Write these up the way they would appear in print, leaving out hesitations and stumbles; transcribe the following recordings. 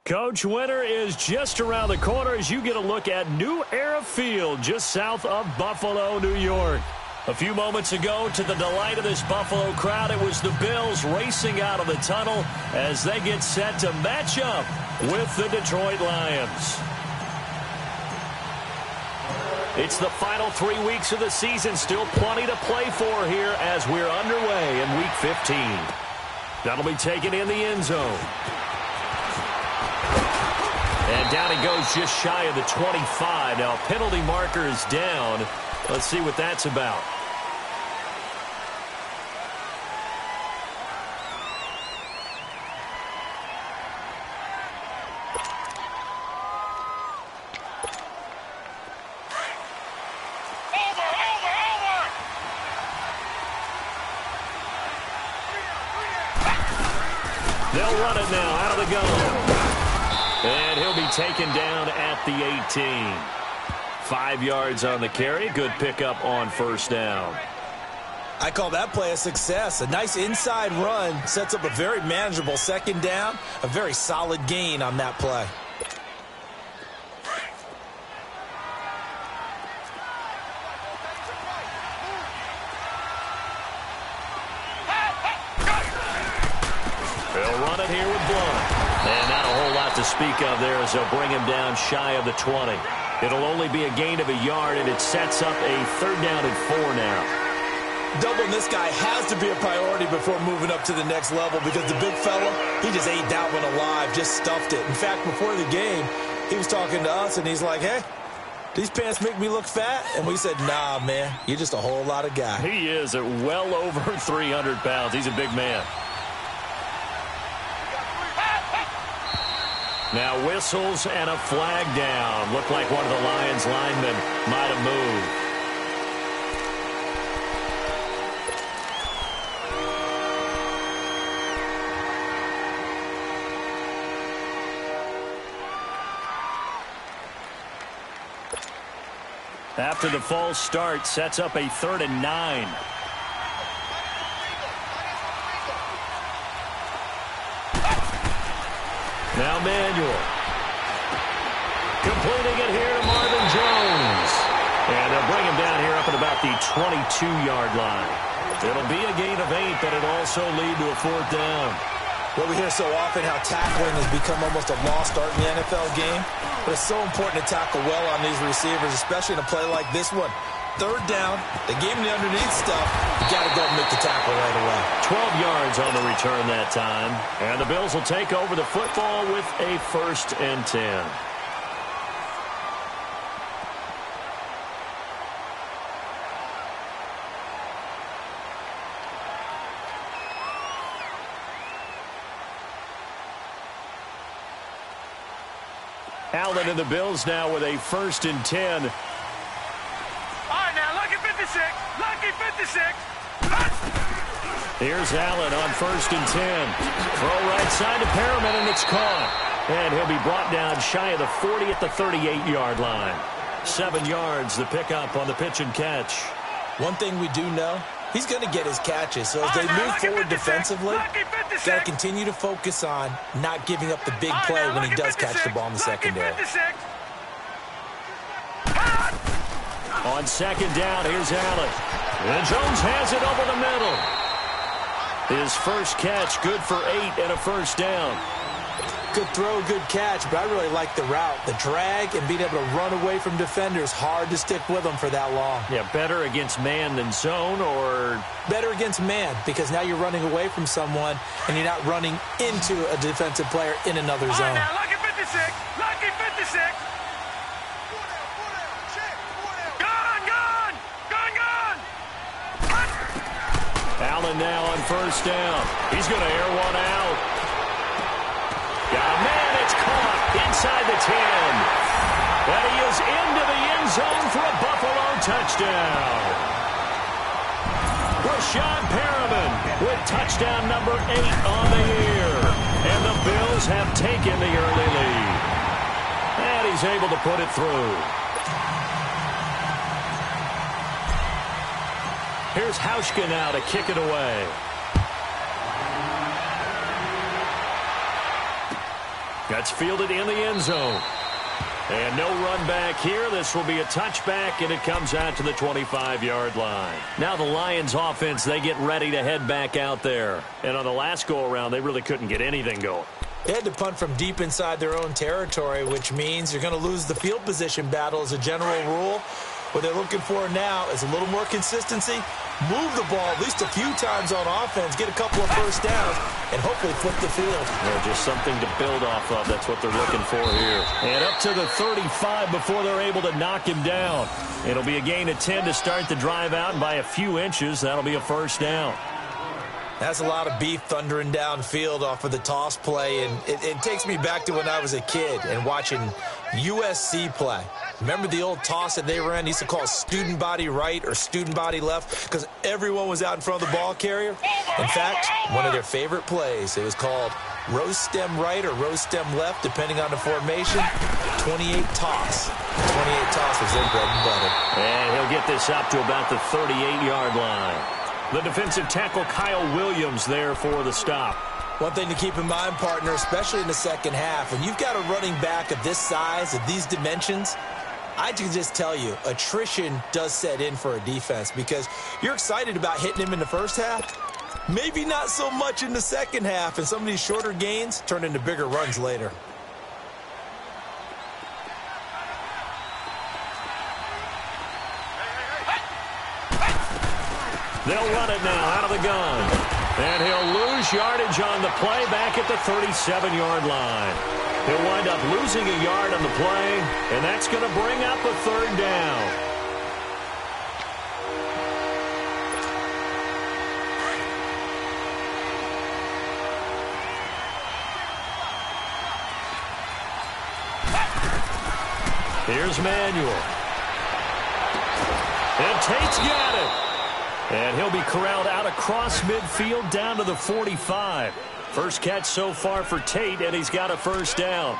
Coach, winter is just around the corner as you get a look at New Era Field just south of Buffalo, New York. A few moments ago, to the delight of this Buffalo crowd, it was the Bills racing out of the tunnel as they get set to match up with the Detroit Lions. It's the final 3 weeks of the season. Still plenty to play for here as we're underway in Week 15. That'll be taken in the end zone. And down he goes just shy of the 25. Now, penalty marker is down. Let's see what that's about. They'll run it now out of the gun. And he'll be taken down at the 18. 5 yards on the carry. Good pickup on first down. I call that play a success. A nice inside run sets up a very manageable second down. A very solid gain on that play. They'll run it here with Blunt. And not a whole lot to speak of there as they'll bring him down shy of the 20. It'll only be a gain of a yard, and it sets up a 3rd down and 4 now. Doubling this guy has to be a priority before moving up to the next level because the big fella, he just ate that one alive, just stuffed it. In fact, before the game, he was talking to us, and he's like, hey, these pants make me look fat? And we said, nah, man, you're just a whole lot of guy. He is at well over 300 pounds. He's a big man. Now whistles and a flag down. Looked like one of the Lions linemen might have moved. After the false start, sets up a 3rd and 9. Now Manuel. Completing it here to Marvin Jones. And they'll bring him down here up at about the 22-yard line. It'll be a gain of 8, but it'll also lead to a 4th down. Well, we hear so often how tackling has become almost a lost art in the NFL game. But it's so important to tackle well on these receivers, especially in a play like this one. 3rd down, they gave him the underneath stuff. You got to go and make the tackle right away. 12 yards on the return that time. And the Bills will take over the football with a 1st and 10. Allen and the Bills now with a 1st and 10. Lucky 56. Here's Allen on 1st and 10. Throw right side to Perriman, and it's caught. And he'll be brought down shy of the 40 at the 38-yard line. 7 yards, the pickup on the pitch and catch. One thing we do know, he's going to get his catches. So as they move forward defensively, got to continue to focus on not giving up the big play when he does catch the ball in the secondary. On 2nd down, here's Allen. And Jones has it over the middle. His first catch, good for 8 and a 1st down. Good throw, good catch, but I really like the route. The drag and being able to run away from defenders, hard to stick with them for that long. Yeah, better against man than zone, or? Better against man, because now you're running away from someone and you're not running into a defensive player in another zone. Now, lucky 56, lucky 56. Allen now on 1st down. He's going to air one out. Man, it's caught inside the 10. And he is into the end zone for a Buffalo touchdown. Rashad Perriman with touchdown number 8 on the year. And the Bills have taken the early lead. And he's able to put it through. Here's Hauschka now to kick it away. Got That's fielded in the end zone. And no run back here. This will be a touchback, and it comes out to the 25-yard line. Now the Lions offense, they get ready to head back out there. And on the last go-around, they really couldn't get anything going. They had to punt from deep inside their own territory, which means you're going to lose the field position battle as a general rule. What they're looking for now is a little more consistency, move the ball at least a few times on offense, get a couple of first downs, and hopefully flip the field. Yeah, just something to build off of. That's what they're looking for here. And up to the 35 before they're able to knock him down. It'll be a gain of 10 to start the drive out, and by a few inches, that'll be a first down. That's a lot of beef thundering downfield off of the toss play, and it takes me back to when I was a kid and watching USC play. Remember the old toss that they ran? They used to call it student body right or student body left because everyone was out in front of the ball carrier. In fact, one of their favorite plays, it was called rose stem right or rose stem left, depending on the formation. 28 toss. 28 toss was their bread and butter. And he'll get this up to about the 38-yard line. The defensive tackle Kyle Williams there for the stop. One thing to keep in mind, partner, especially in the second half, when you've got a running back of this size, of these dimensions, I can just tell you, attrition does set in for a defense because you're excited about hitting him in the first half. Maybe not so much in the second half, and some of these shorter gains turn into bigger runs later. They'll run it now out of the gun. And he'll lose yardage on the play back at the 37-yard line. He'll wind up losing a yard on the play, and that's going to bring up a third down. Here's Manuel. And Tate's got it. And he'll be corralled out across midfield down to the 45. First catch so far for Tate, and he's got a first down.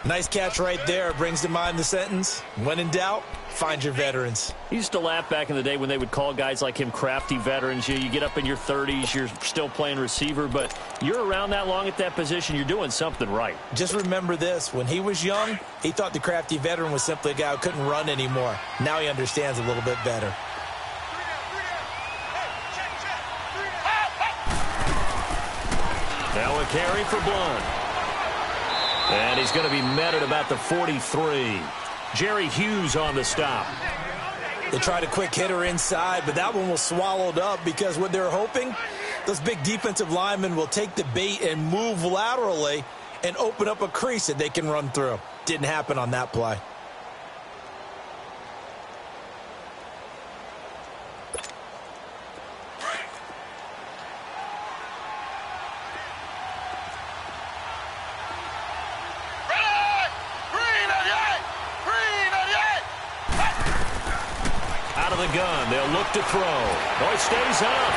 Nice catch right there. Brings to mind the sentence, when in doubt, find your veterans. He used to laugh back in the day when they would call guys like him crafty veterans. You get up in your 30s, you're still playing receiver, but you're around that long at that position, you're doing something right. Just remember this. When he was young, he thought the crafty veteran was simply a guy who couldn't run anymore. Now he understands a little bit better. Now a carry for Blunt. And he's going to be met at about the 43. Jerry Hughes on the stop. They tried a quick hitter inside, but that one was swallowed up because what they're hoping, those big defensive linemen will take the bait and move laterally and open up a crease that they can run through. Didn't happen on that play. Gun. They'll look to throw. Oh, he stays up.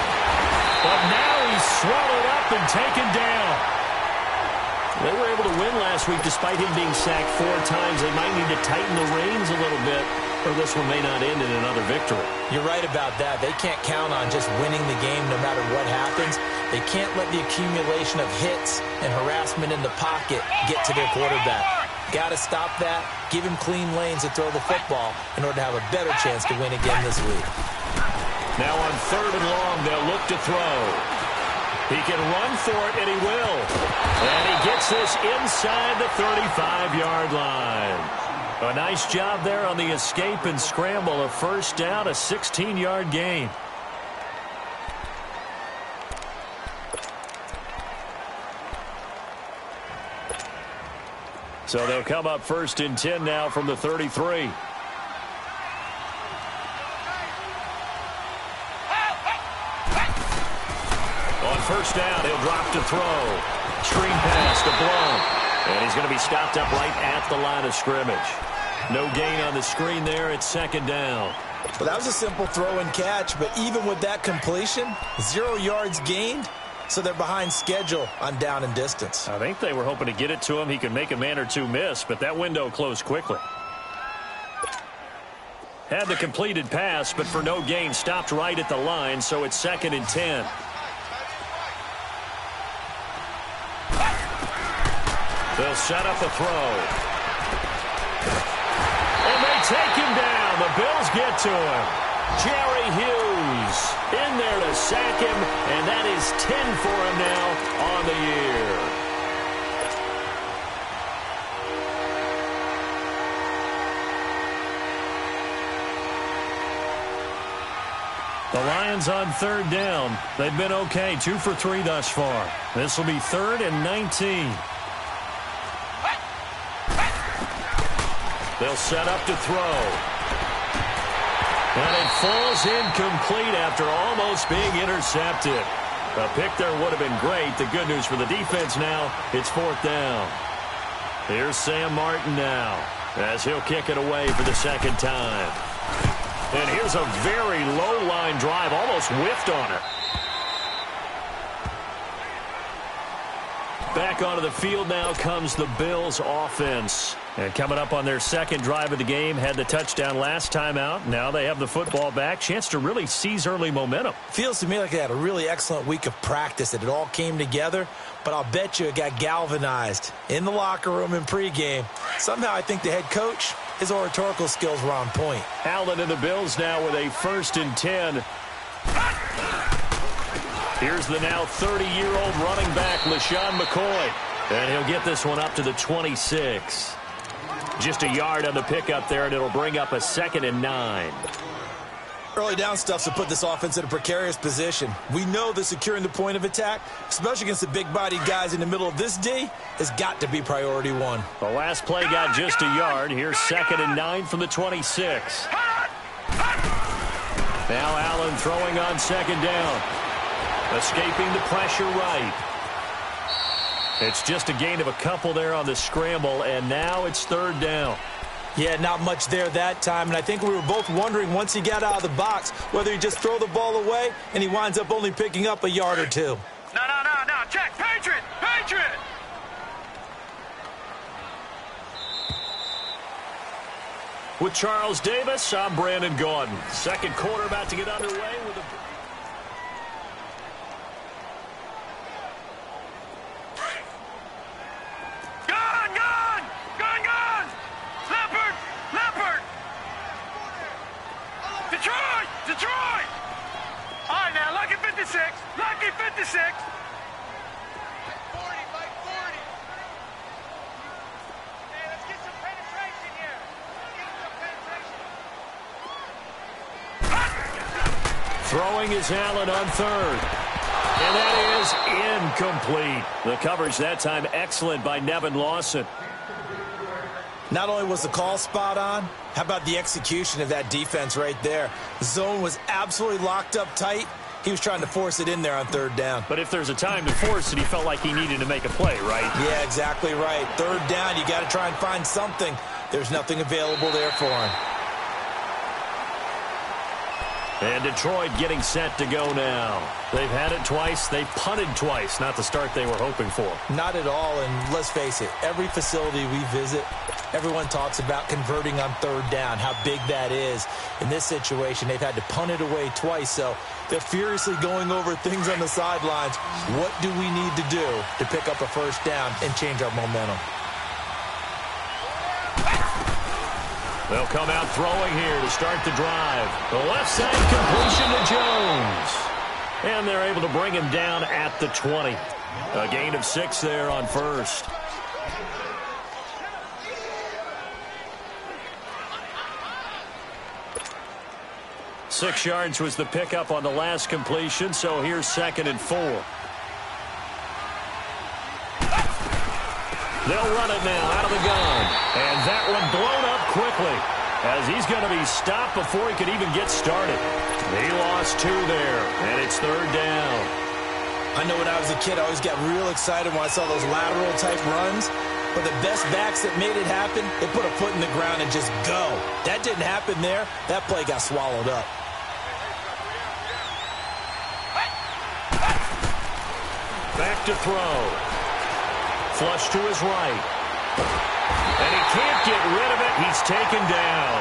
But now he's swallowed up and taken down. They were able to win last week despite him being sacked 4 times. They might need to tighten the reins a little bit, or this one may not end in another victory. You're right about that. They can't count on just winning the game no matter what happens. They can't let the accumulation of hits and harassment in the pocket get to their quarterback. Got to stop that, give him clean lanes to throw the football in order to have a better chance to win again this week. Now on 3rd and long, they'll look to throw. He can run for it, and he will. And he gets this inside the 35-yard line. A nice job there on the escape and scramble. A first down, a 16-yard gain. So they'll come up 1st and 10 now from the 33. On 1st down, he'll drop to throw. Screen pass to Blount. And he's going to be stopped up right at the line of scrimmage. No gain on the screen there. It's 2nd down. Well, that was a simple throw and catch, but even with that completion, 0 yards gained. So they're behind schedule on down and distance. I think they were hoping to get it to him. He could make a man or two miss, but that window closed quickly. Had the completed pass, but for no gain, stopped right at the line, so it's 2nd and 10. They'll set up a throw. And they take him down. The Bills get to him. Jerry Hughes in there to sack him, and that is 10 for him now on the year. The Lions on third down. They've been okay, 2 for 3 thus far. This will be 3rd and 19. They'll set up to throw. And it falls incomplete after almost being intercepted. A pick there would have been great. The good news for the defense now, it's 4th down. Here's Sam Martin now as he'll kick it away for the second time. And here's a very low-line drive, almost whiffed on it. Back onto the field now comes the Bills offense. And coming up on their second drive of the game, had the touchdown last time out. Now they have the football back. Chance to really seize early momentum. Feels to me like they had a really excellent week of practice, that it all came together. But I'll bet you it got galvanized in the locker room in pregame. Somehow I think the head coach, his oratorical skills were on point. Allen and the Bills now with a 1st and 10. Here's the now 30-year-old running back, LeSean McCoy. And he'll get this one up to the 26. Just a yard on the pickup there, and it'll bring up a 2nd and 9. Early down stuff to put this offense in a precarious position. We know that securing the point of attack, especially against the big-bodied guys in the middle of this D, has got to be priority 1. The last play got just a yard. Here's 2nd and 9 from the 26. Now Allen throwing on 2nd down. Escaping the pressure right. It's just a gain of a couple there on the scramble, and now it's 3rd down. Yeah, not much there that time, and I think we were both wondering once he got out of the box whether he'd just throw the ball away, and he winds up only picking up a yard or 2. No, check, Patriot! With Charles Davis, I'm Brandon Gaudin. Second quarter about to get underway with a... Detroit! All right, now, lucky 56. Lucky 56. By 40, by 40. Hey, let's get some penetration here. Get some penetration. Throwing is Allen on 3rd. And that is incomplete. The coverage that time excellent by Nevin Lawson. Not only was the call spot on, how about the execution of that defense right there? The zone was absolutely locked up tight. He was trying to force it in there on 3rd down. But if there's a time to force it, he felt like he needed to make a play, right? Yeah, exactly right. 3rd down, you got to try and find something. There's nothing available there for him. And Detroit getting set to go now. They've had it twice. They've punted twice. Not the start they were hoping for. Not at all, and let's face it, every facility we visit, everyone talks about converting on 3rd down, how big that is. In this situation, they've had to punt it away twice, so they're furiously going over things on the sidelines. What do we need to do to pick up a 1st down and change our momentum? They'll come out throwing here to start the drive. The left side completion to Jones. And they're able to bring him down at the 20. A gain of 6 there on 1st. Six yards was the pickup on the last completion, so here's 2nd and 4. They'll run it now out of the gun. And that one blown up quickly as he's going to be stopped before he could even get started. He lost 2 there, and it's 3rd down. I know when I was a kid, I always got real excited when I saw those lateral-type runs. But the best backs that made it happen, they put a foot in the ground and just go. That didn't happen there. That play got swallowed up. Back to throw. Flush to his right. And he can't get rid of it. He's taken down.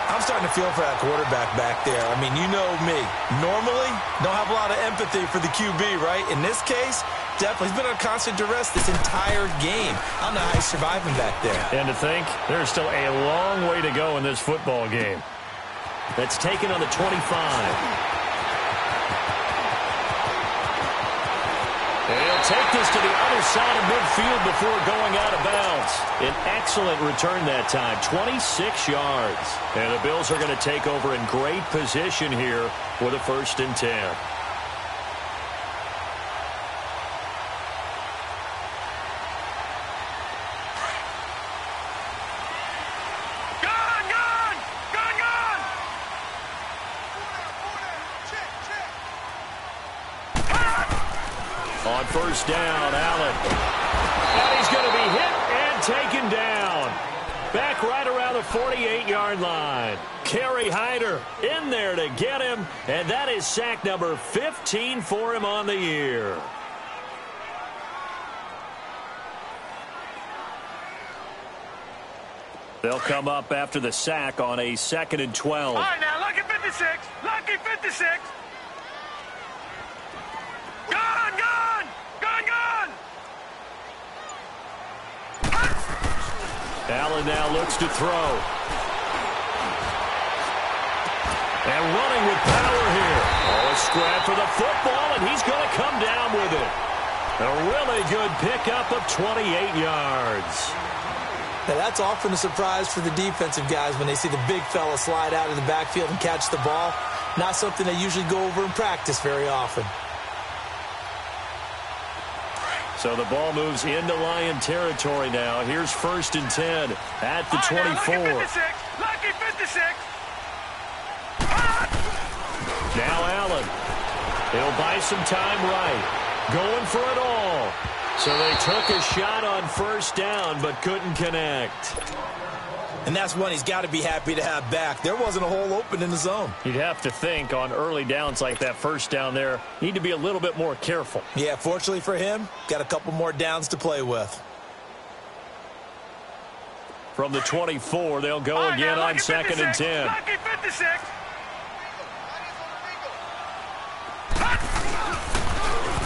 I'm starting to feel for that quarterback back there. I mean, you know me. Normally, don't have a lot of empathy for the QB, right? In this case, definitely. He's been under constant duress this entire game. I don't know how he's surviving back there. And to think, there's still a long way to go in this football game. That's taken on the 25. And he'll take this to the other side of midfield before going out of bounds. An excellent return that time, 26 yards. And the Bills are going to take over in great position here with a 1st and 10. On 1st down, Allen. And he's going to be hit and taken down. Back right around the 48-yard line. Kerry Hyder in there to get him. And that is sack number 15 for him on the year. They'll come up after the sack on a 2nd and 12. All right, now, lucky 56. Lucky 56. Allen now looks to throw. And running with power here. Oh, a scrap for the football, and he's going to come down with it. A really good pickup of 28 yards. Now, that's often a surprise for the defensive guys when they see the big fella slide out of the backfield and catch the ball. Not something they usually go over in practice very often. So the ball moves into Lion territory now. Here's 1st and 10 at the 24. Lucky 56. Now Allen. He'll buy some time right. Going for it all. So they took a shot on 1st down but couldn't connect. And that's one he's got to be happy to have back. There wasn't a hole open in the zone. You'd have to think on early downs like that 1st down there, need to be a little bit more careful. Yeah, fortunately for him, got a couple more downs to play with. From the 24, they'll go again on 2nd and 10. Lucky 56.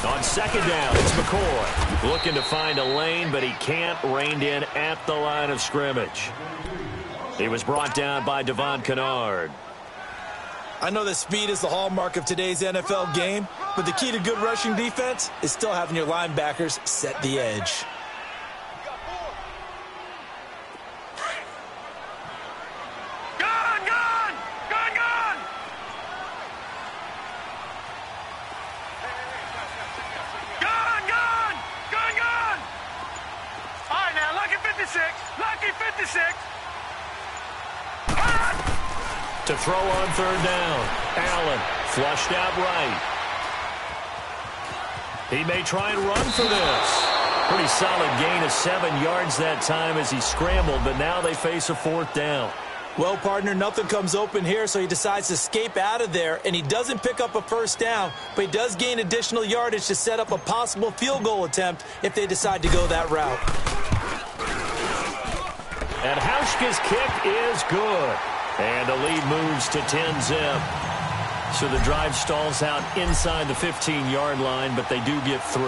On 2nd down, it's McCoy. Looking to find a lane, but he can't. Reined in at the line of scrimmage. He was brought down by Devon Kennard. I know that speed is the hallmark of today's NFL game, but the key to good rushing defense is still having your linebackers set the edge. Lucky 56. To throw on 3rd down. Allen flushed out right. He may try and run for this. Pretty solid gain of 7 yards that time as he scrambled, but now they face a 4th down. Well, partner, nothing comes open here, so he decides to escape out of there, and he doesn't pick up a 1st down, but he does gain additional yardage to set up a possible field goal attempt if they decide to go that route. And Hauschka's kick is good. And the lead moves to 10-zip. So the drive stalls out inside the 15-yard line, but they do get 3.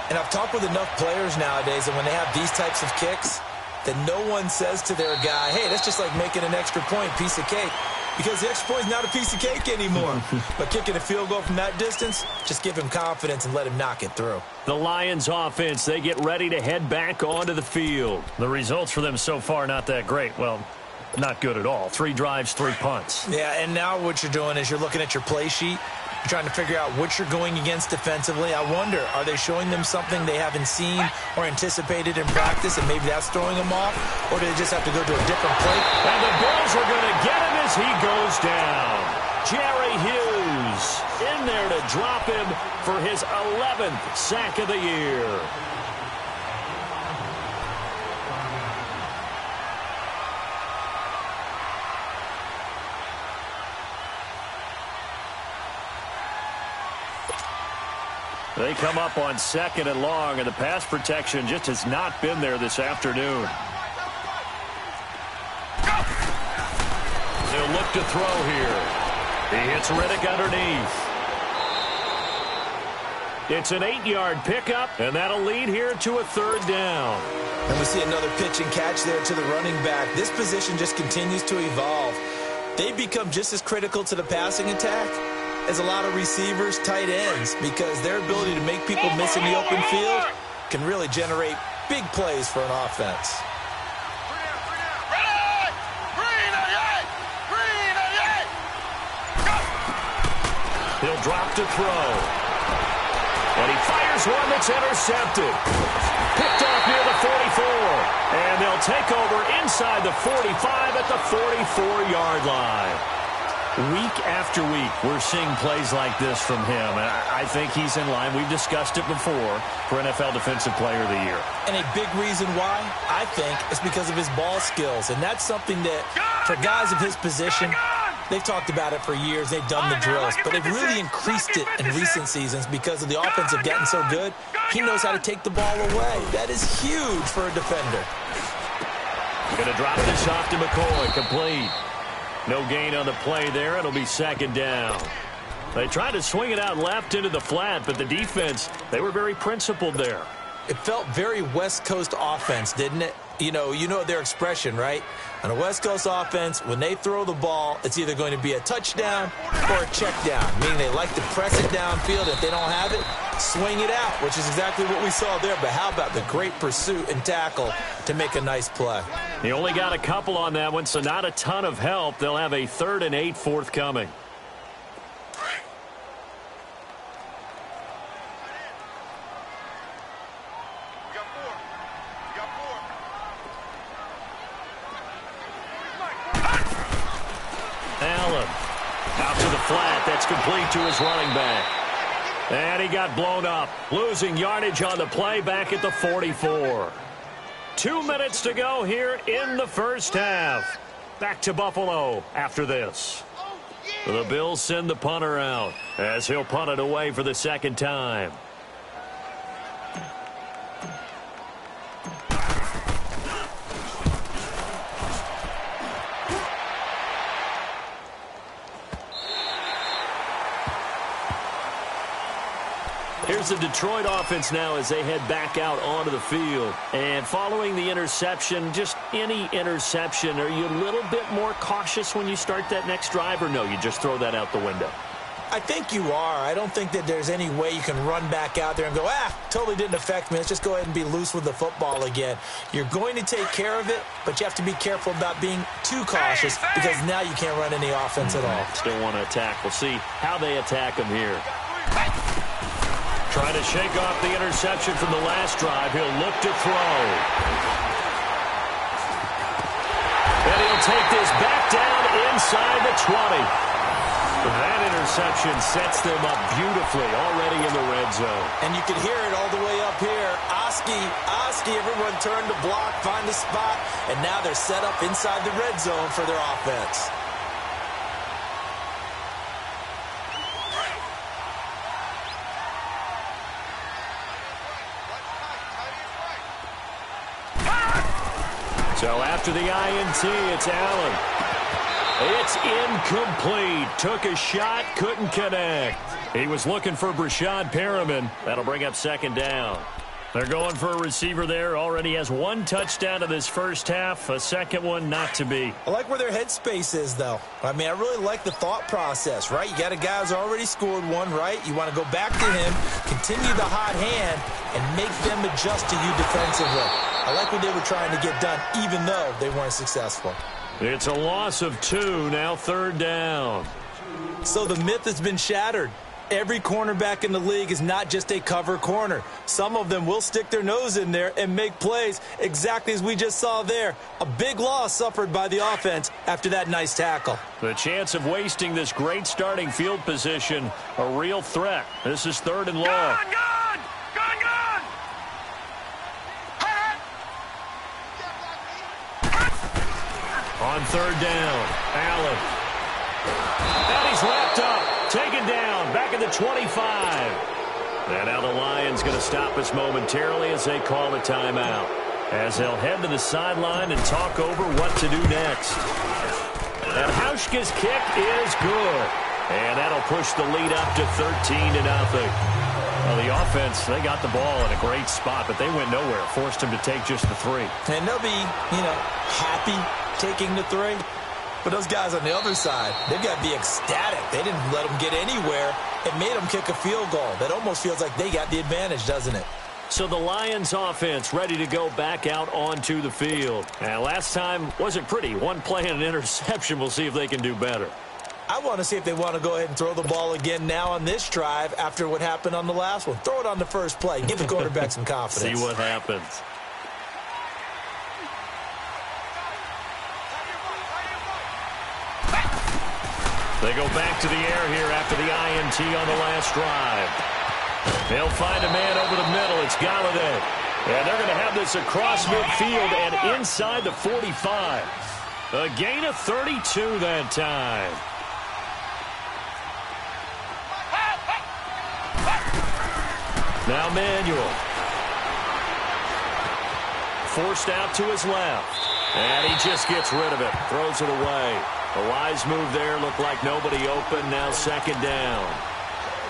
And I've talked with enough players nowadays that when they have these types of kicks, that no one says to their guy, hey, that's just like making an extra point, piece of cake. Because the extra point is not a piece of cake anymore. But kicking a field goal from that distance, just give him confidence and let him knock it through. The Lions offense, they get ready to head back onto the field. The results for them so far not that great. Well, not good at all. 3 drives, 3 punts. Yeah, and now what you're doing is you're looking at your play sheet. You're trying to figure out what you're going against defensively. I wonder, are they showing them something they haven't seen or anticipated in practice, and maybe that's throwing them off? Or do they just have to go to a different play? And the Bills are going to get him as he goes down. Jerry Hughes in there to drop him for his 11th sack of the year. They come up on 2nd and long, and the pass protection just has not been there this afternoon. He'll look to throw here. He hits Riddick underneath. It's an 8-yard pickup, and that'll lead here to a third down. And we see another pitch and catch there to the running back. This position just continues to evolve. They become just as critical to the passing attack as a lot of receivers, tight ends, because their ability to make people miss in the open field can really generate big plays for an offense. He'll drop to throw. And he fires one that's intercepted. Picked off near the 44. And they'll take over inside the 45 at the 44-yard line. Week after week, we're seeing plays like this from him. And I think he's in line. We've discussed it before for NFL Defensive Player of the Year. And a big reason why, I think, is because of his ball skills. And that's something that, for guys of his position, they've talked about it for years. They've done the drills. But they've really increased it in recent seasons because of the offense have gotten so good. He knows how to take the ball away. That is huge for a defender. Going to drop this off to McCoy. Complete. No gain on the play there. It'll be second down. They tried to swing it out left into the flat, but the defense, they were very principled there. It felt very West Coast offense, didn't it? You know their expression, right? On a West Coast offense, when they throw the ball, it's either going to be a touchdown or a check down, meaning they like to press it downfield. If they don't have it, swing it out, which is exactly what we saw there. But how about the great pursuit and tackle to make a nice play? He only got a couple on that one, so not a ton of help. They'll have a 3rd and 8 forthcoming. Allen out to the flat. That's complete to his running back. And he got blown up. Losing yardage on the play back at the 44. 2 minutes to go here in the first half. Back to Buffalo after this. The Bills send the punter out as he'll punt it away for the second time. Here's the Detroit offense now as they head back out onto the field. And following the interception, just any interception, are you a little bit more cautious when you start that next drive, or no, you just throw that out the window? I think you are. I don't think that there's any way you can run back out there and go, totally didn't affect me. Let's just go ahead and be loose with the football again. You're going to take care of it, but you have to be careful about being too cautious because now you can't run any offense at all. Still want to attack. We'll see how they attack him here. Trying to shake off the interception from the last drive. He'll look to throw. And he'll take this back down inside the 20. That interception sets them up beautifully already in the red zone. And you can hear it all the way up here. Oski, everyone turned to block, find a spot, and now they're set up inside the red zone for their offense. So after the INT, it's Allen. It's incomplete. Took a shot, couldn't connect. He was looking for Brashad Perriman. That'll bring up second down. They're going for a receiver there. Already has 1 touchdown in this first half. A second one not to be. I like where their headspace is, though. I mean, I really like the thought process, right? You got a guy who's already scored one, right? You want to go back to him, continue the hot hand, and make them adjust to you defensively. I like what they were trying to get done, even though they weren't successful. It's a loss of 2, now third down. So the myth has been shattered. Every cornerback in the league is not just a cover corner. Some of them will stick their nose in there and make plays exactly as we just saw there. A big loss suffered by the offense after that nice tackle. The chance of wasting this great starting field position, a real threat. This is 3rd and long. Gone! On 3rd down, Allen. And he's wrapped up, taken down, back at the 25. And now the Lions going to stop us momentarily as they call a timeout. As they'll head to the sideline and talk over what to do next. And Hauschka's kick is good. And that'll push the lead up to 13-0. Well, the offense, they got the ball in a great spot, but they went nowhere. Forced him to take just the 3. And they'll be, happy taking the 3. But those guys on the other side, they've got to be ecstatic. They didn't let them get anywhere. It made them kick a field goal. That almost feels like they got the advantage, doesn't it? So the Lions offense ready to go back out onto the field. And last time wasn't pretty. One play and an interception. We'll see if they can do better. I want to see if they want to go ahead and throw the ball again now on this drive after what happened on the last one. Throw it on the first play. Give the quarterback some confidence. See what happens. They go back to the air here after the INT on the last drive. They'll find a man over the middle. It's Galladay. And they're going to have this across midfield and inside the 45. A gain of 32 that time. Now Manuel. Forced out to his left. And he just gets rid of it. Throws it away. A wise move there. Looked like nobody open. Now second down.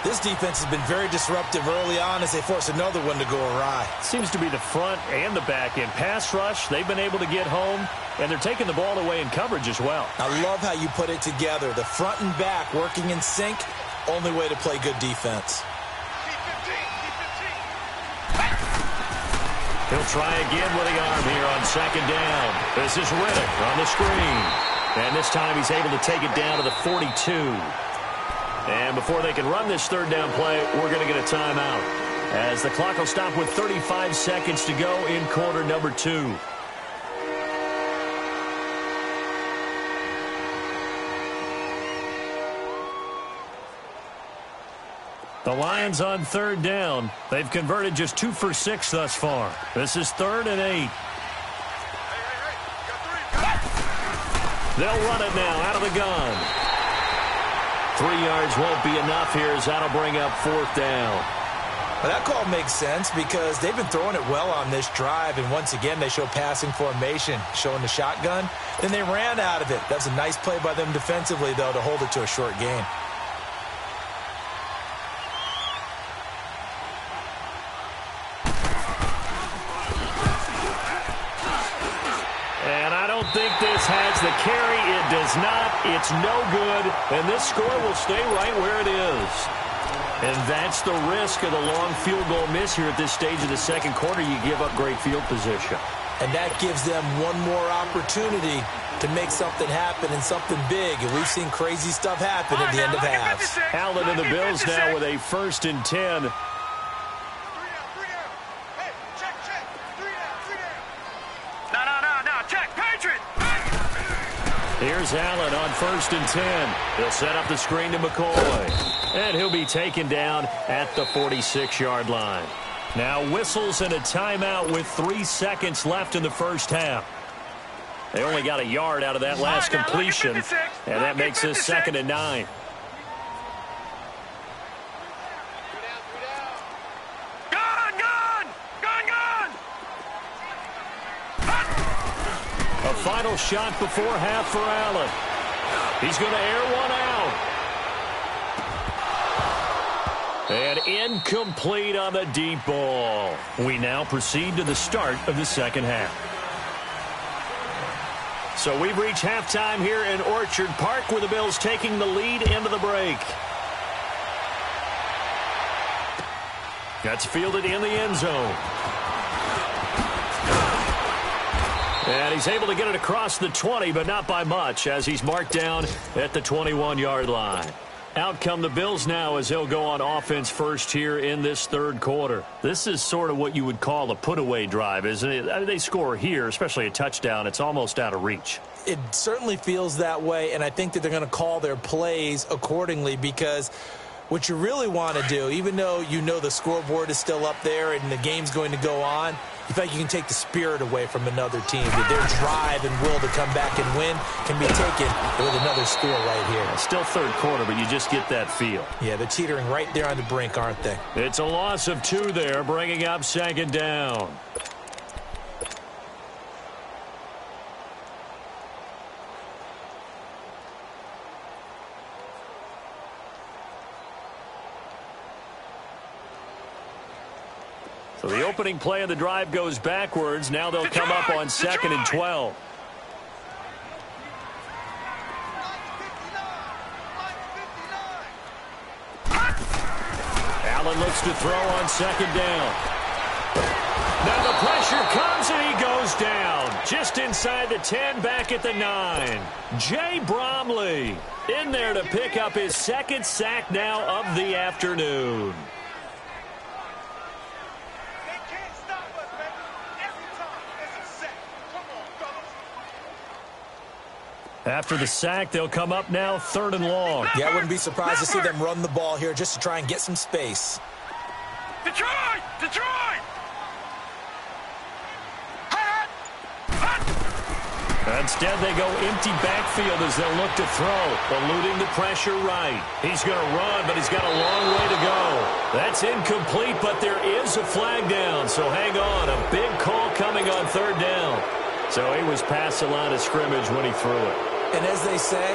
This defense has been very disruptive early on as they force another one to go awry. Seems to be the front and the back end. Pass rush, they've been able to get home, and they're taking the ball away in coverage as well. I love how you put it together. The front and back working in sync, only way to play good defense. He'll try again with the arm here on second down. This is Riddick on the screen. And this time he's able to take it down to the 42. And before they can run this third down play, we're going to get a timeout, as the clock will stop with 35 seconds to go in quarter number 2. The Lions on third down. They've converted just 2 for 6 thus far. This is 3rd and 8. They'll run it now out of the gun. 3 yards won't be enough here, as that'll bring up 4th down. Well, that call makes sense because they've been throwing it well on this drive, and once again they show passing formation, showing the shotgun. Then they ran out of it. That's a nice play by them defensively, though, to hold it to a short gain. Think this has the carry. It does not. It's no good. And this score will stay right where it is. And that's the risk of the long field goal miss here at this stage of the second quarter. You give up great field position. And that gives them one more opportunity to make something happen and something big. And we've seen crazy stuff happen at the end of halves. Allen and the Bills now with a 1st and 10. Here's Allen on 1st and 10. He'll set up the screen to McCoy. And he'll be taken down at the 46-yard line. Now whistles and a timeout with 3 seconds left in the first half. They only got a yard out of that last completion. And that makes this 2nd and 9. A final shot before half for Allen. He's going to air one out. And incomplete on the deep ball. We now proceed to the start of the second half. So we've reached halftime here in Orchard Park, with the Bills taking the lead into the break. That's fielded in the end zone. And he's able to get it across the 20, but not by much, as he's marked down at the 21-yard line. Out come the Bills now, as they'll go on offense first here in this third quarter. This is sort of what you would call a put-away drive, isn't it? They score here, especially a touchdown. It's almost out of reach. It certainly feels that way, and I think that they're going to call their plays accordingly, because what you really want to do, even though you know the scoreboard is still up there and the game's going to go on, you feel like you can take the spirit away from another team. That their drive and will to come back and win can be taken with another score right here. Still third quarter, but you just get that feel. Yeah, they're teetering right there on the brink, aren't they? It's a loss of 2 there, bringing up 2nd down. So the opening play of the drive goes backwards. Now they'll come up on 2nd and 12. Allen looks to throw on 2nd down. Now the pressure comes and he goes down. Just inside the 10, back at the 9. Jay Bromley in there to pick up his 2nd sack now of the afternoon. After the sack, they'll come up now 3rd and long. Yeah, I wouldn't be surprised to see them run the ball here just to try and get some space. Detroit! Detroit! Instead, they go empty backfield as they'll look to throw, eluding the pressure right. He's going to run, but he's got a long way to go. That's incomplete, but there is a flag down, so hang on. A big call coming on 3rd down. So he was past the line of scrimmage when he threw it. And as they say,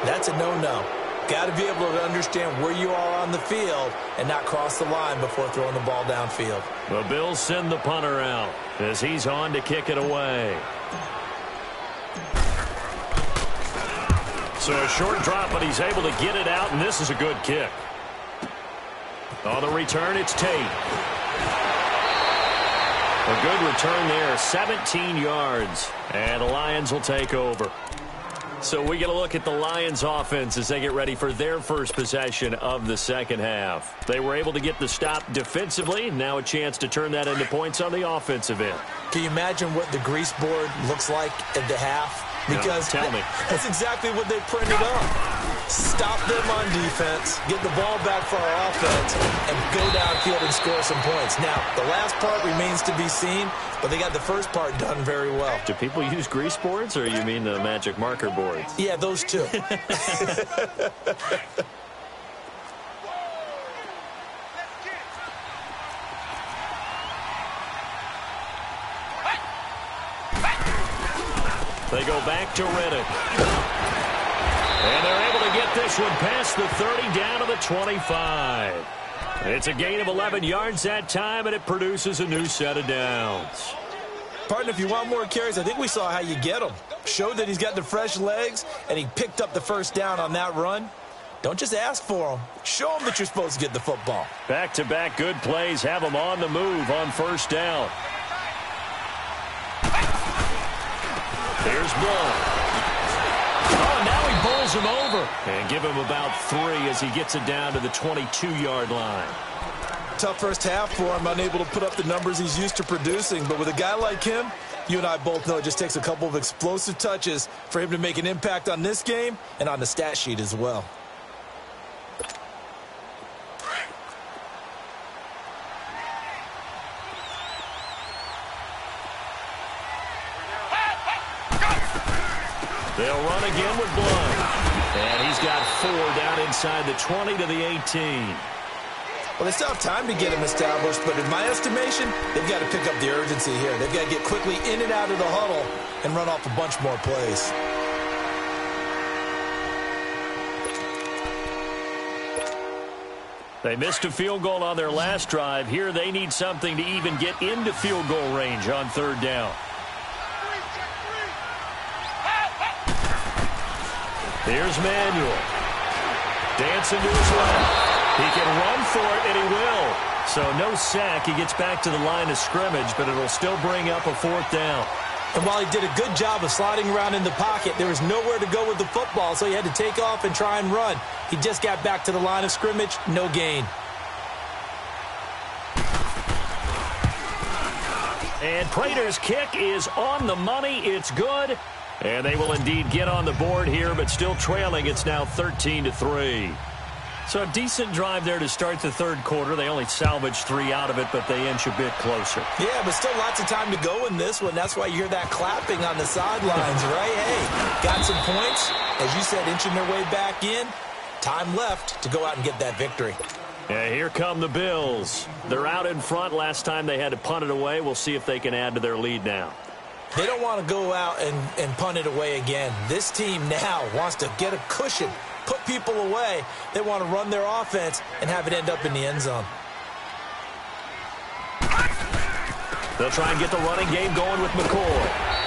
that's a no-no. Got to be able to understand where you are on the field and not cross the line before throwing the ball downfield. The Bills send the punter out as he's on to kick it away. So a short drop, but he's able to get it out, and this is a good kick. On the return, it's Tate. A good return there, 17 yards, and the Lions will take over. So we get a look at the Lions offense as they get ready for their first possession of the second half. They were able to get the stop defensively. Now a chance to turn that into points on the offensive end. Can you imagine what the grease board looks like at the half? Because no, tell me. That's exactly what they printed up. Stop them on defense, get the ball back for our offense, and go downfield and score some points. Now, the last part remains to be seen, but they got the first part done very well. Do people use grease boards, or you mean the magic marker boards? Yeah, those two. They go back to Riddick. And they're able to get this one past the 30 down to the 25. It's a gain of 11 yards that time, and it produces a new set of downs. Partner, if you want more carries, I think we saw how you get him. Showed that he's got the fresh legs, and he picked up the first down on that run. Don't just ask for him. Show him that you're supposed to get the football. Back-to-back good plays have him on the move on first down. Here's Blunt. Oh, now he bowls him over. And give him about 3 as he gets it down to the 22-yard line. Tough first half for him, unable to put up the numbers he's used to producing. But with a guy like him, you and I both know it just takes a couple of explosive touches for him to make an impact on this game and on the stat sheet as well. They'll run again with Blunt. And he's got 4 down inside the 20 to the 18. Well, they still have time to get him established, but in my estimation, they've got to pick up the urgency here. They've got to get quickly in and out of the huddle and run off a bunch more plays. They missed a field goal on their last drive. Here they need something to even get into field goal range on 3rd down. Here's Manuel. Dancing to his left. He can run for it, and he will. So no sack. He gets back to the line of scrimmage, but it'll still bring up a 4th down. And while he did a good job of sliding around in the pocket, there was nowhere to go with the football, so he had to take off and try and run. He just got back to the line of scrimmage, no gain. And Prater's kick is on the money. It's good. And they will indeed get on the board here, but still trailing. It's now 13-3. So a decent drive there to start the 3rd quarter. They only salvaged 3 out of it, but they inch a bit closer. Yeah, but still lots of time to go in this one. That's why you hear that clapping on the sidelines, right? Hey, got some points. As you said, inching their way back in. Time left to go out and get that victory. Yeah, here come the Bills. They're out in front. Last time they had to punt it away. We'll see if they can add to their lead now. They don't want to go out and punt it away again. This team now wants to get a cushion, put people away. They want to run their offense and have it end up in the end zone. They'll try and get the running game going with McCoy.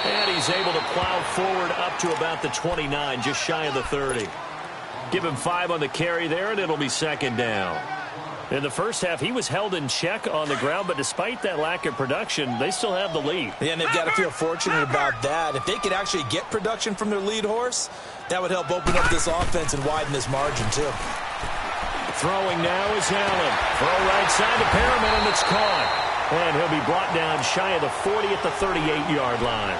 And he's able to plow forward up to about the 29, just shy of the 30. Give him 5 on the carry there, and it'll be second down. In the first half, he was held in check on the ground, but despite that lack of production, they still have the lead. Yeah, and they've got to feel fortunate about that. If they could actually get production from their lead horse, that would help open up this offense and widen this margin, too. Throwing now is Allen. Throw right side to Perriman, and it's caught. And he'll be brought down shy of the 40 at the 38-yard line.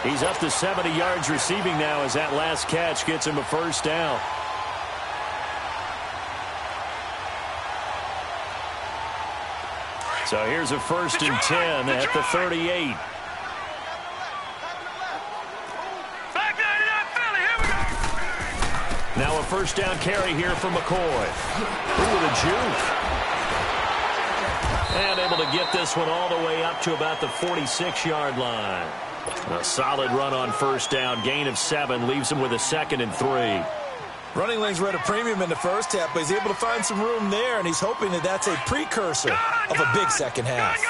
He's up to 70 yards receiving now as that last catch gets him a first down. So here's a 1st and 10 at the 38. Now a first down carry here for McCoy. Ooh, with a juke. And able to get this one all the way up to about the 46-yard line. A solid run on first down. Gain of 7 leaves him with a 2nd and 3. Running lanes were at a premium in the first half, but he's able to find some room there, and he's hoping that that's a precursor of a big second half.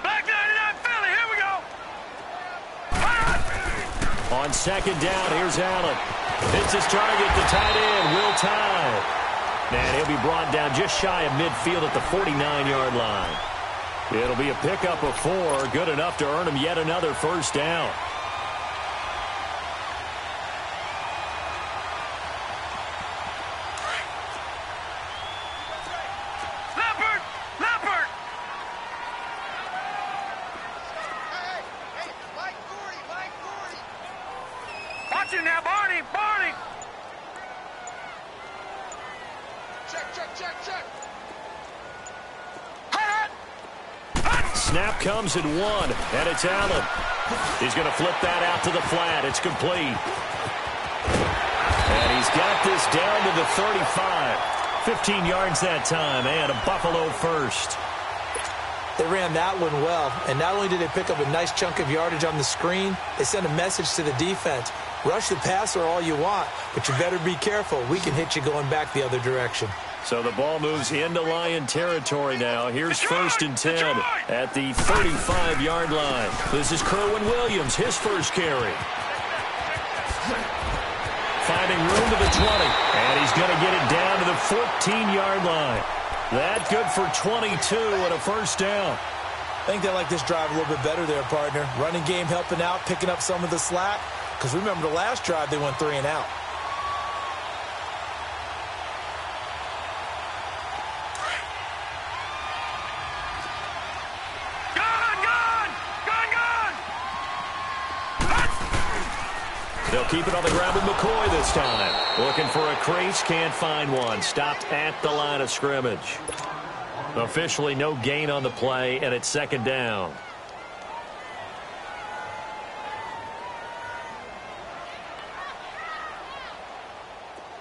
Back 99 Philly, here we go. On second down, here's Allen. Hits his target, the tight end, Will Tye. And he'll be brought down just shy of midfield at the 49-yard line. It'll be a pickup of 4, good enough to earn him yet another first down. Watch it now, Barney, Barney. Check. Snap comes at 1, and it's Allen. He's going to flip that out to the flat. It's complete. And he's got this down to the 35. 15 yards that time, and a Buffalo first. They ran that one well, and not only did they pick up a nice chunk of yardage on the screen, they sent a message to the defense. Rush the passer all you want, but you better be careful. We can hit you going back the other direction. So the ball moves into Lion territory now. Here's 1st and 10 at the 35-yard line. This is Kerwin Williams, his first carry. Finding room to the 20, and he's going to get it down to the 14-yard line. That good for 22 and a first down. I think they like this drive a little bit better there, partner. Running game helping out, picking up some of the slack. Because remember the last drive, they went 3 and out. They'll keep it on the ground with McCoy this time. Looking for a crease, can't find one. Stopped at the line of scrimmage. Officially no gain on the play, and it's second down.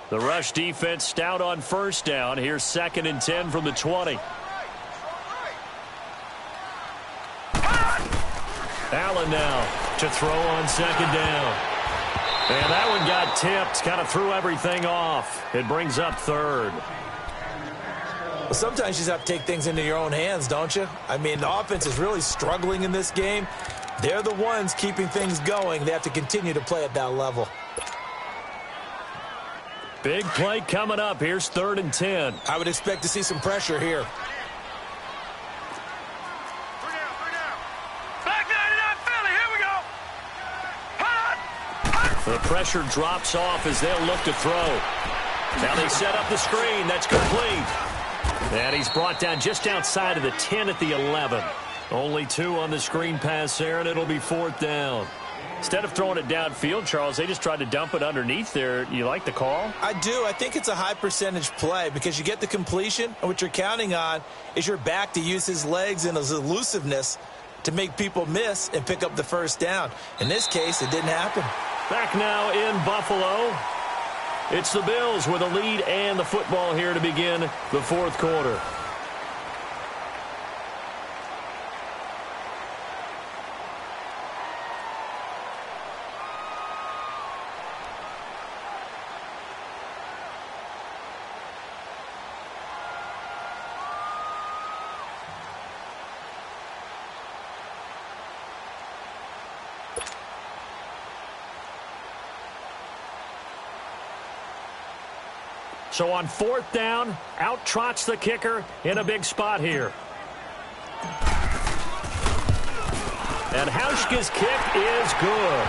The rush defense stout on first down. Here's 2nd and 10 from the 20. Allen now to throw on second down. And that one got tipped, kind of threw everything off. It brings up 3rd. Well, sometimes you just have to take things into your own hands, don't you? I mean, the offense is really struggling in this game. They're the ones keeping things going. They have to continue to play at that level. Big play coming up. Here's 3rd and 10. I would expect to see some pressure here. The pressure drops off as they'll look to throw. Now they set up the screen. That's complete. And he's brought down just outside of the 10 at the 11. Only 2 on the screen pass there, and it'll be 4th down. Instead of throwing it downfield, Charles, they just tried to dump it underneath there. You like the call? I do. I think it's a high percentage play because you get the completion, and what you're counting on is your back to use his legs and his elusiveness to make people miss and pick up the first down. In this case, it didn't happen. Back now in Buffalo. It's the Bills with a lead and the football here to begin the 4th quarter. So on 4th down, out trots the kicker in a big spot here. And Hauschka's kick is good.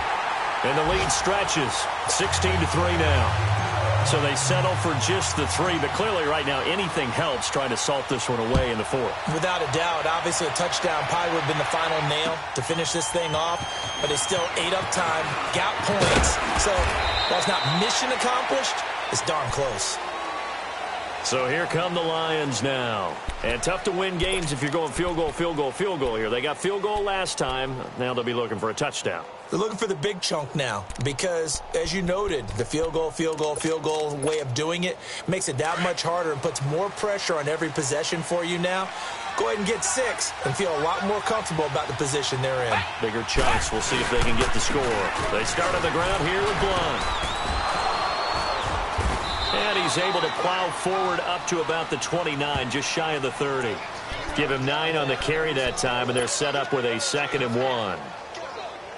And the lead stretches 16-3 now. So they settle for just the 3, but clearly right now anything helps trying to salt this one away in the 4th. Without a doubt, obviously a touchdown probably would have been the final nail to finish this thing off, but it's still ate up time, got points. So while it's not mission accomplished, it's darn close. So here come the Lions now. And tough to win games if you're going field goal, field goal, field goal here. They got field goal last time. Now they'll be looking for a touchdown. They're looking for the big chunk now because, as you noted, the field goal way of doing it makes it that much harder and puts more pressure on every possession for you now. Go ahead and get 6 and feel a lot more comfortable about the position they're in. Bigger chunks. We'll see if they can get the score. They start on the ground here with Blunt. And he's able to plow forward up to about the 29, just shy of the 30. Give him 9 on the carry that time, and they're set up with a 2nd and 1.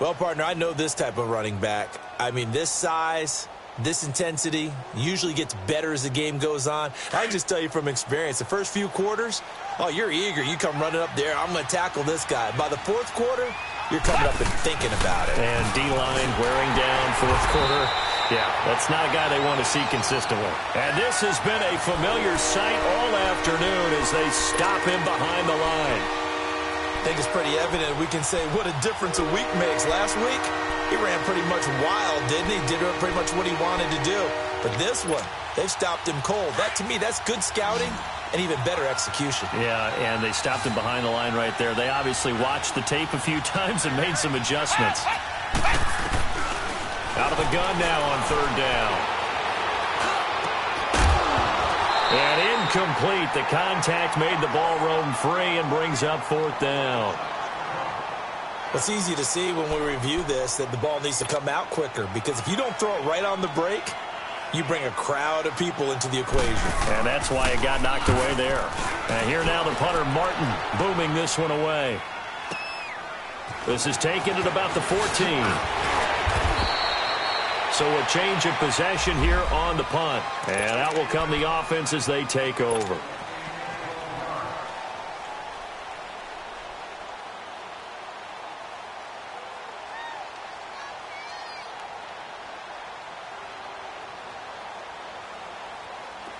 Well, partner, I know this type of running back. I mean, this size, this intensity usually gets better as the game goes on. I can just tell you from experience, the first few quarters, oh, you're eager. You come running up there. I'm going to tackle this guy. By the 4th quarter, you're coming up and thinking about it. And D-line wearing down 4th quarter. Yeah, that's not a guy they want to see consistently. And this has been a familiar sight all afternoon as they stop him behind the line. I think it's pretty evident we can say what a difference a week makes. Last week, he ran pretty much wild, didn't he? Did pretty much what he wanted to do. But this one, they've stopped him cold. That, to me, that's good scouting and even better execution. Yeah, and they stopped him behind the line right there. They obviously watched the tape a few times and made some adjustments. Out of the gun now on 3rd down. And incomplete. The contact made the ball roam free and brings up 4th down. It's easy to see when we review this that the ball needs to come out quicker because if you don't throw it right on the break, you bring a crowd of people into the equation. And that's why it got knocked away there. And here now the punter, Martin, booming this one away. This is taken at about the 14. So a change of possession here on the punt. And out will come the offense as they take over.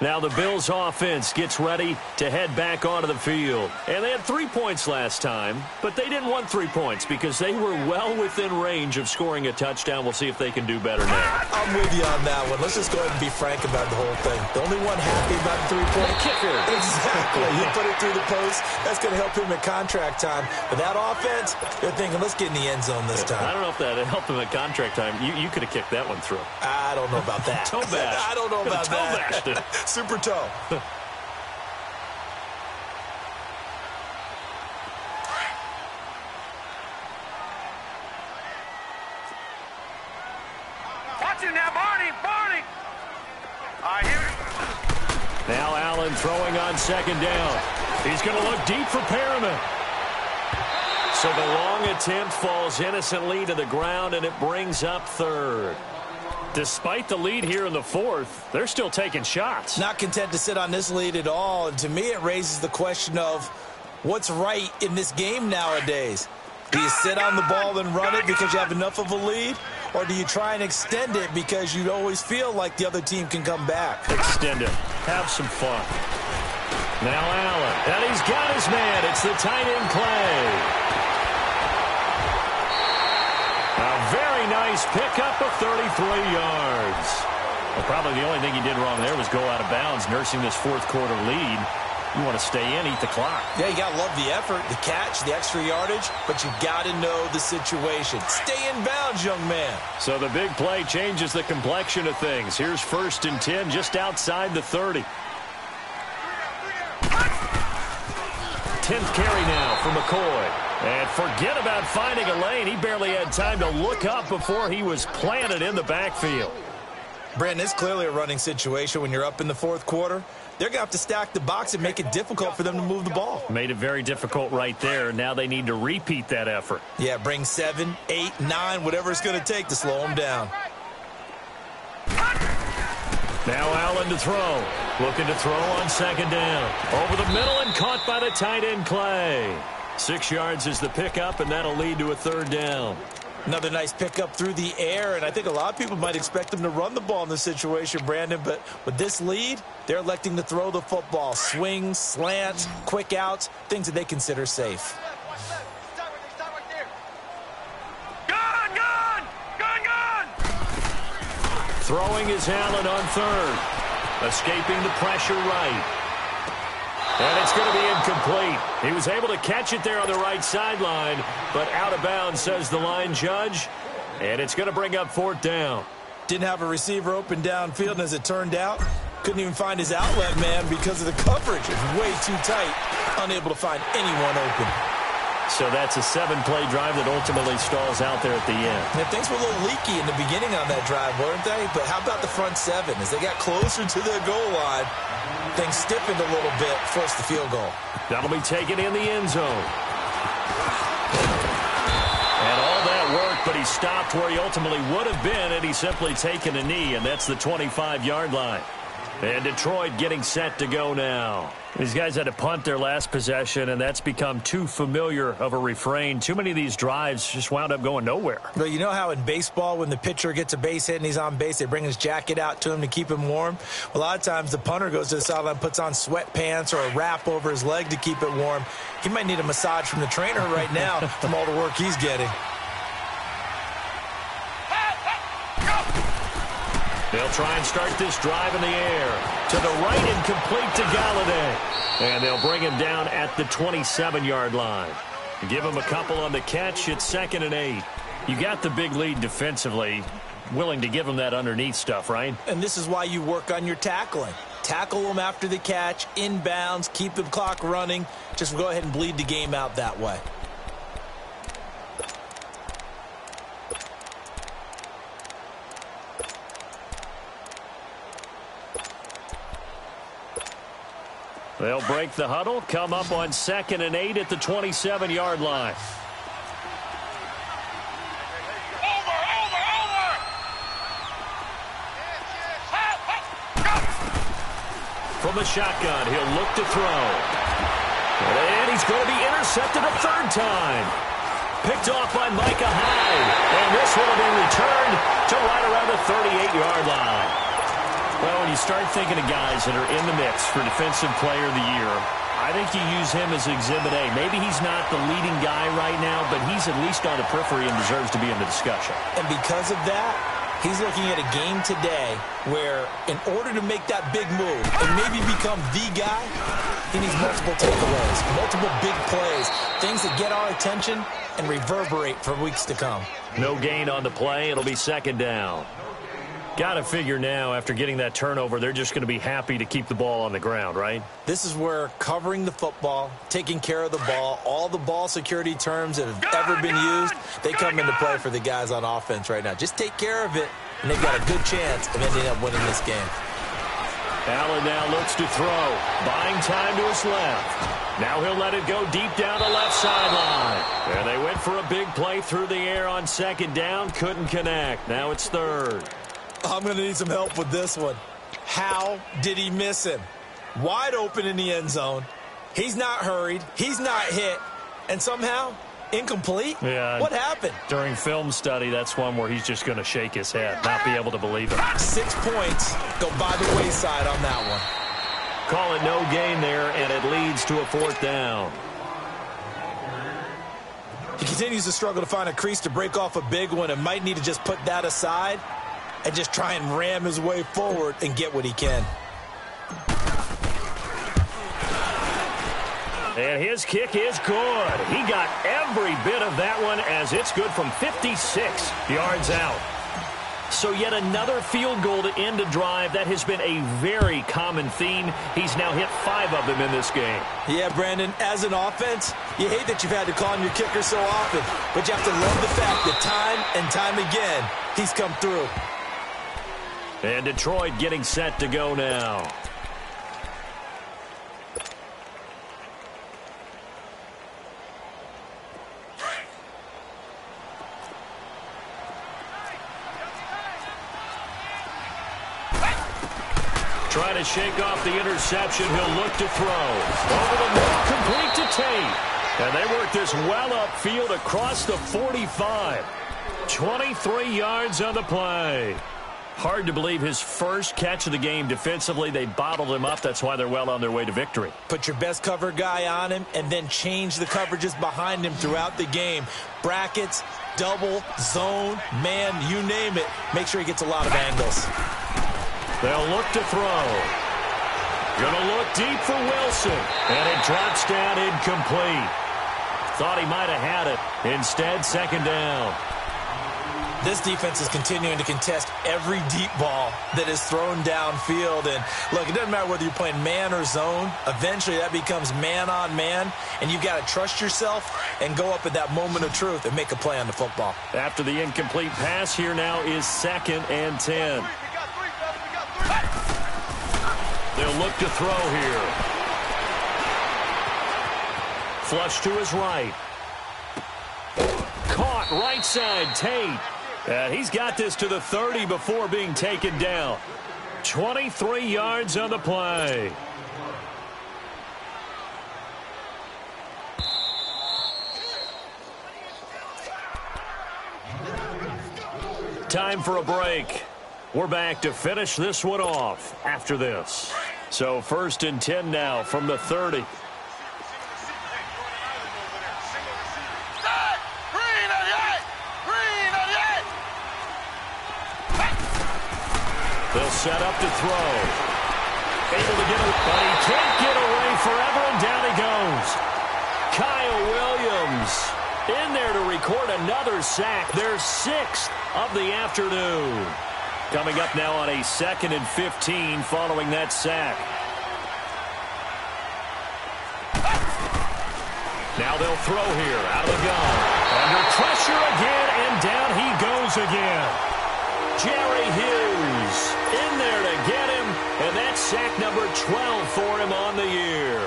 Now the Bills offense gets ready to head back onto the field. And they had 3 points last time, but they didn't want 3 points because they were well within range of scoring a touchdown. We'll see if they can do better now. I'm with you on that one. Let's just go ahead and be frank about the whole thing. The only one happy about the 3-point kicker. Exactly. He put it through the post. That's going to help him at contract time. But that offense, they're thinking, let's get in the end zone this time. I don't know if that helped him at contract time. You could have kicked that one through. I don't know about that. Toe bash. I don't know about that. Toe bashed it. Super toe. Watch him now, Barney. All right, here. Now Allen throwing on 2nd down. He's going to look deep for Perriman. So the long attempt falls innocently to the ground, and it brings up 3rd. Despite the lead here in the 4th, they're still taking shots. Not content to sit on this lead at all. And to me, it raises the question of what's right in this game nowadays. Do you sit on the ball and run it because you have enough of a lead? Or do you try and extend it because you always feel like the other team can come back? Extend it. Have some fun. Now Allen. And he's got his man. It's the tight end play. A very nice pickup of 33 yards. Well, probably the only thing he did wrong there was go out of bounds, nursing this 4th quarter lead. You want to stay in, eat the clock. Yeah, you got to love the effort, the catch, the extra yardage, but you got to know the situation. Stay in bounds, young man. So the big play changes the complexion of things. Here's 1st and 10 just outside the 30. 10th carry now for McCoy. And forget about finding a lane. He barely had time to look up before he was planted in the backfield. Brandon, it's clearly a running situation when you're up in the 4th quarter. They're going to have to stack the box and make it difficult for them to move the ball. Made it very difficult right there. Now they need to repeat that effort. Yeah, bring 7, 8, 9, whatever it's going to take to slow them down. Now Allen to throw. Looking to throw on second down. Over the middle and caught by the tight end Clay. 6 yards is the pickup, and that'll lead to a third down. Another nice pickup through the air, and I think a lot of people might expect them to run the ball in this situation, Brandon, but with this lead, they're electing to throw the football. Swings, slants, quick outs, things that they consider safe. Throwing is Allen on third. Escaping the pressure right. And it's going to be incomplete. He was able to catch it there on the right sideline, but out of bounds, says the line judge. And it's going to bring up fourth down. Didn't have a receiver open downfield, and as it turned out, couldn't even find his outlet man because of the coverage. It was way too tight, unable to find anyone open. So that's a 7-play drive that ultimately stalls out there at the end. And things were a little leaky in the beginning on that drive, weren't they? But how about the front seven? As they got closer to the goal line, things stiffened a little bit, forced the field goal. That'll be taken in the end zone. And all that work, but he stopped where he ultimately would have been, and he's simply taken a knee, and that's the 25-yard line. And Detroit getting set to go now. These guys had to punt their last possession, and that's become too familiar of a refrain. Too many of these drives just wound up going nowhere. Well, you know how in baseball when the pitcher gets a base hit and he's on base, they bring his jacket out to him to keep him warm? A lot of times the punter goes to the sideline, puts on sweatpants or a wrap over his leg to keep it warm. He might need a massage from the trainer right now from all the work he's getting. They'll try and start this drive in the air. To the right and complete to Galladay. And they'll bring him down at the 27-yard line. Give him a couple on the catch. It's 2nd and 8. You got the big lead defensively. Willing to give him that underneath stuff, right? And this is why you work on your tackling. Tackle them after the catch, inbounds, keep the clock running. Just go ahead and bleed the game out that way. They'll break the huddle, come up on 2nd and 8 at the 27-yard line. From the shotgun, he'll look to throw. And he's going to be intercepted a third time. Picked off by Micah Hyde. And this will have been returned to right around the 38-yard line. Well, when you start thinking of guys that are in the mix for Defensive Player of the Year, I think you use him as Exhibit A. Maybe he's not the leading guy right now, but he's at least on the periphery and deserves to be in the discussion. And because of that, he's looking at a game today where in order to make that big move and maybe become the guy, he needs multiple takeaways, multiple big plays, things that get our attention and reverberate for weeks to come. No gain on the play. It'll be 2nd down. Got to figure now, after getting that turnover, they're just going to be happy to keep the ball on the ground, right? This is where covering the football, taking care of the ball, all the ball security terms that have ever been used, they come into play for the guys on offense right now. Just take care of it, and they've got a good chance of ending up winning this game. Allen now looks to throw. Buying time to his left. Now he'll let it go deep down the left sideline. And they went for a big play through the air on 2nd down. Couldn't connect. Now it's 3rd. I'm going to need some help with this one. How did he miss him? Wide open in the end zone. He's not hurried. He's not hit. And somehow, incomplete? Yeah. What happened? During film study, that's one where he's just going to shake his head, not be able to believe it. 6 points go by the wayside on that one. Call it no gain there, and it leads to a 4th down. He continues to struggle to find a crease to break off a big one and might need to just put that aside and just try and ram his way forward and get what he can. And his kick is good. He got every bit of that one as it's good from 56 yards out. So yet another field goal to end a drive. That has been a very common theme. He's now hit 5 of them in this game. Yeah, Brandon, as an offense, you hate that you've had to call on your kicker so often, but you have to love the fact that time and time again, he's come through. And Detroit getting set to go now. trying to shake off the interception. He'll look to throw. Over the middle, complete to Tate. And they work this well upfield across the 45. 23 yards on the play. Hard to believe his first catch of the game defensively. They bottled him up. That's why they're well on their way to victory. Put your best cover guy on him and then change the coverages behind him throughout the game. Brackets, double, zone, man, you name it. Make sure he gets a lot of angles. They'll look to throw. Gonna look deep for Wilson. And it drops down incomplete. Thought he might have had it. Instead, second down. This defense is continuing to contest every deep ball that is thrown downfield. And, look, it doesn't matter whether you're playing man or zone. Eventually, that becomes man-on-man, and you've got to trust yourself and go up at that moment of truth and make a play on the football. After the incomplete pass, here now is 2nd and 10. They'll look to throw here. Flush to his right. Caught right side, Tate. He's got this to the 30 before being taken down. 23 yards on the play. Time for a break. We're back to finish this one off after this. So 1st and 10 now from the 30. They'll set up to throw. Able to get it, but he can't get away forever, and down he goes. Kyle Williams in there to record another sack. Their 6th of the afternoon. Coming up now on a 2nd and 15 following that sack. Now they'll throw here out of the gun. Under pressure again, and down he goes again. Jerry Hughes in there to get him, and that's sack number 12 for him on the year.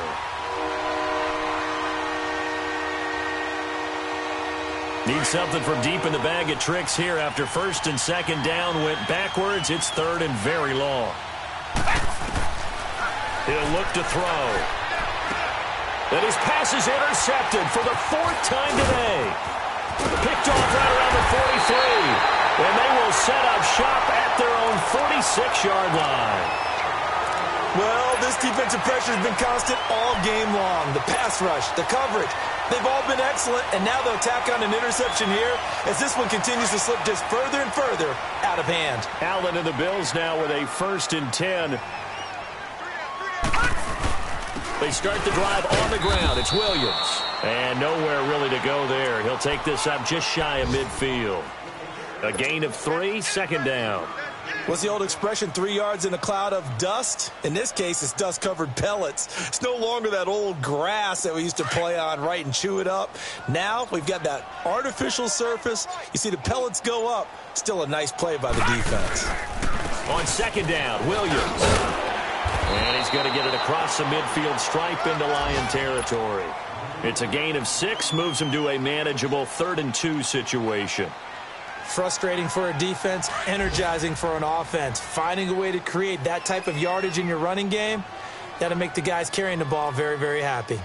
Need something from deep in the bag of tricks here after 1st and 2nd down went backwards. It's 3rd and very long. He'll look to throw. And his pass is intercepted for the 4th time today. Picked off right around the 43. And they will set up shop at their own 46-yard line. Well, this defensive pressure has been constant all game long. The pass rush, the coverage, they've all been excellent, and now they'll tack on an interception here as this one continues to slip just further and further out of hand. Allen and the Bills now with a 1st and 10. They start the drive on the ground. It's Williams. And nowhere really to go there. He'll take this up just shy of midfield. A gain of 3, 2nd down. What's the old expression, 3 yards in a cloud of dust? In this case, it's dust-covered pellets. It's no longer that old grass that we used to play on, right, and chew it up. Now we've got that artificial surface. You see the pellets go up. Still a nice play by the defense. On 2nd down, Williams. And he's going to get it across the midfield stripe into Lion territory. It's a gain of 6, moves him to a manageable 3rd and 2 situation. Frustrating for a defense, energizing for an offense. Finding a way to create that type of yardage in your running game, that'll make the guys carrying the ball very, very happy.